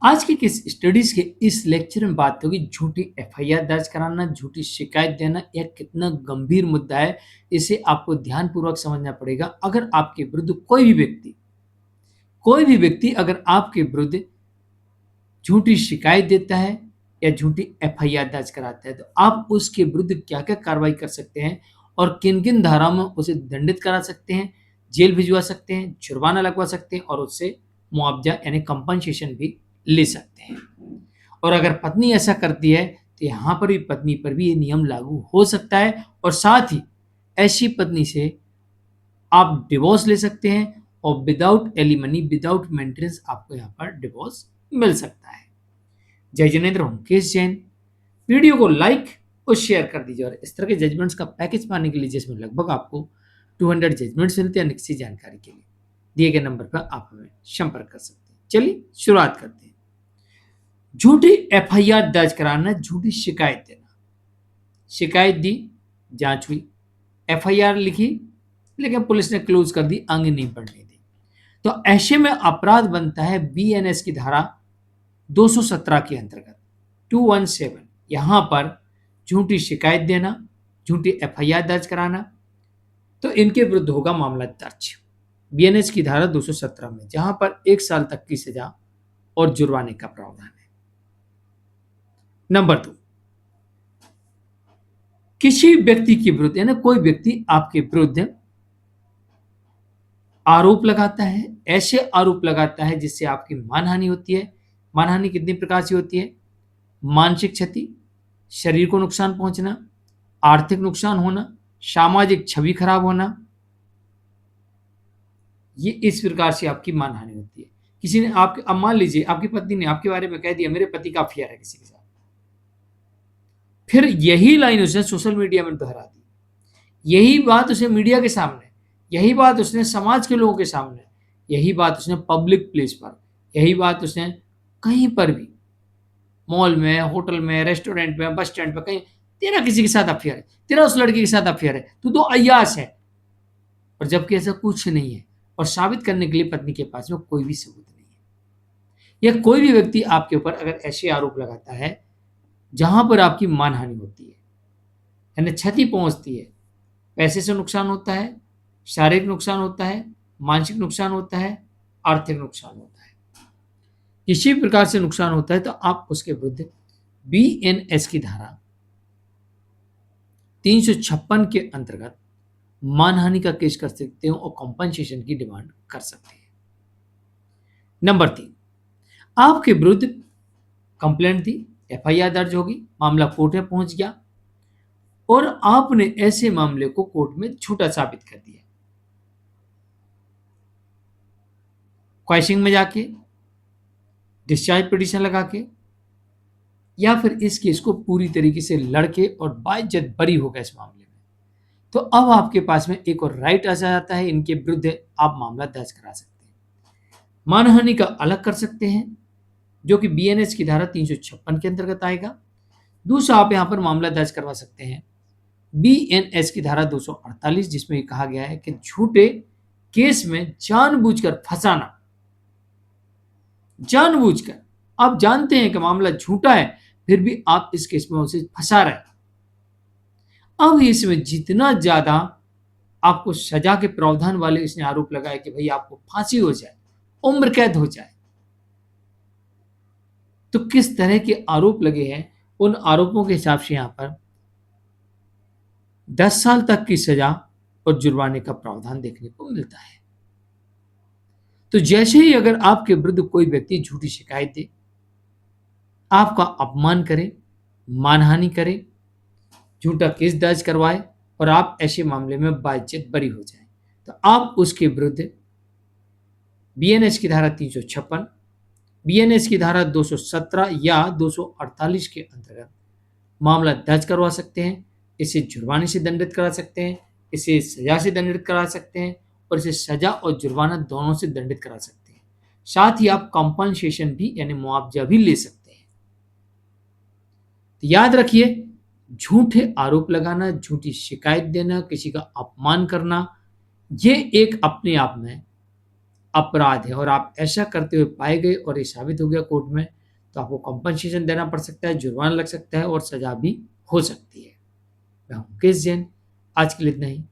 आज की किस स्टडीज के इस लेक्चर में बात होगी झूठी एफआईआर दर्ज कराना, झूठी शिकायत देना यह कितना गंभीर मुद्दा है। इसे आपको ध्यानपूर्वक समझना पड़ेगा। अगर आपके विरुद्ध कोई भी व्यक्ति अगर आपके विरुद्ध झूठी शिकायत देता है या झूठी एफआईआर दर्ज कराता है तो आप उसके विरुद्ध क्या-क्या कार्रवाई कर सकते हैं और किन-किन धाराओं में उसे दंडित करा सकते हैं, जेल भिजवा सकते हैं, जुर्माना लगवा सकते हैं और उससे मुआवजा यानी कंपनसेशन भी ले सकते हैं। और अगर पत्नी ऐसा करती है तो यहाँ पर भी पत्नी पर भी ये नियम लागू हो सकता है और साथ ही ऐसी पत्नी से आप डिवोर्स ले सकते हैं और विदाउट एलिमनी, विदाउट मेंटेनेंस आपको यहाँ पर डिवोर्स मिल सकता है। जय जिनेंद्र हूँ केस जैन। वीडियो को लाइक और शेयर कर दीजिए और इस तरह के जजमेंट्स का पैकेज पाने के लिए जिसमें लगभग आपको 200 जजमेंट्स मिलते हैं किसी जानकारी के लिए दिए गए नंबर पर आप हमें संपर्क कर सकते हैं। चलिए शुरुआत करते हैं। झूठी एफआईआर दर्ज कराना, झूठी शिकायत देना। शिकायत दी, जांच हुई, एफआईआर लिखी लेकिन पुलिस ने क्लोज कर दी, आगे नहीं बढ़ने दी, तो ऐसे में अपराध बनता है बीएनएस की धारा 217 के अंतर्गत 217। यहां पर झूठी शिकायत देना, झूठी एफआईआर दर्ज कराना, तो इनके विरुद्ध होगा मामला दर्ज बीएनएस की धारा 217 में, जहां पर 1 साल तक की सजा और जुर्माने का प्रावधान है। नंबर 2, किसी व्यक्ति के विरुद्ध यानी कोई व्यक्ति आपके विरुद्ध आरोप लगाता है, ऐसे आरोप लगाता है जिससे आपकी मानहानि होती है। मानहानि कितनी प्रकार से होती है? मानसिक क्षति, शरीर को नुकसान पहुंचना, आर्थिक नुकसान होना, सामाजिक छवि खराब होना, ये इस प्रकार से आपकी मानहानि होती है। किसी ने आपके, अब मान लीजिए आपकी पत्नी ने आपके बारे में कह दिया मेरे पति का अफेयर है किसी के साथ, फिर यही लाइन उसने सोशल मीडिया में दोहरा दी, यही बात उसने मीडिया के सामने, यही बात उसने समाज के लोगों के सामने, यही बात उसने पब्लिक प्लेस पर, यही बात उसने कहीं पर भी, मॉल में, होटल में, रेस्टोरेंट में, बस स्टैंड पर, कहीं, तेरा किसी के साथ अफेयर है, तेरा उस लड़की के साथ अफेयर है, तू तो अय्याश है। और जबकि ऐसा कुछ नहीं है और साबित करने के लिए पत्नी के पास में कोई भी सबूत नहीं है। या कोई भी व्यक्ति आपके ऊपर अगर ऐसे आरोप लगाता है जहां पर आपकी मानहानि होती है यानी क्षति पहुंचती है, पैसे से नुकसान होता है, शारीरिक नुकसान होता है, मानसिक नुकसान होता है, आर्थिक नुकसान होता है, किसी प्रकार से नुकसान होता है तो आप उसके विरुद्ध बीएनएस की धारा 356 के अंतर्गत मानहानि का केस कर सकते हो और कॉम्पनसेशन की डिमांड कर सकते हैं। नंबर 3, आपके विरुद्ध कंप्लेंट दी, एफआईआर दर्ज होगी, मामला कोर्ट में पहुंच गया और आपने ऐसे मामले को कोर्ट में झूठा साबित कर दिया, क्वैशिंग में जाके, डिस्चार्ज पिटीशन लगा के, या फिर इस केस को पूरी तरीके से लड़के और बाइज्जत बरी हो गए इस मामले में, तो अब आपके पास में एक और राइट आ जाता है, इनके विरुद्ध आप मामला दर्ज करा सकते हैं। मानहानि का अलग कर सकते हैं जो कि बीएनएस की धारा 356 के अंतर्गत आएगा। दूसरा, आप यहां पर मामला दर्ज करवा सकते हैं बीएनएस की धारा 248, जिसमें कहा गया है कि झूठे केस में जानबूझकर फंसाना, जानबूझकर, आप जानते हैं कि मामला झूठा है फिर भी आप इस केस में उसे फंसा रहे हैं। अब इसमें जितना ज्यादा आपको सजा के प्रावधान वाले इसने आरोप लगाए कि भाई आपको फांसी हो जाए, उम्र कैद हो जाए, तो किस तरह के आरोप लगे हैं उन आरोपों के हिसाब से यहां पर 10 साल तक की सजा और जुर्माने का प्रावधान देखने को मिलता है। तो जैसे ही अगर आपके विरुद्ध कोई व्यक्ति झूठी शिकायत दे, आपका अपमान करे, मानहानि करे, झूठा केस दर्ज करवाए और आप ऐसे मामले में बाइज्जत बरी हो जाए, तो आप उसके विरुद्ध बीएनएस की धारा 356, बीएनएस की धारा 217 या 248 के अंतर्गत मामला दर्ज करवा सकते हैं। इसे जुर्माने से दंडित करा सकते हैं, इसे सजा से दंडित करा सकते हैं और इसे सजा और जुर्माना दोनों से दंडित करा सकते हैं। साथ ही आप कंपनसेशन भी यानी मुआवजा भी ले सकते हैं। तो याद रखिए, झूठे आरोप लगाना, झूठी शिकायत देना, किसी का अपमान करना, ये एक अपने आप में अपराध है और आप ऐसा करते हुए पाए गए और ये साबित हो गया कोर्ट में, तो आपको कॉम्पेंसेशन देना पड़ सकता है, जुर्माना लग सकता है और सज़ा भी हो सकती है। मैं हूँ मुकेश जैन, आज के लिए इतना ही।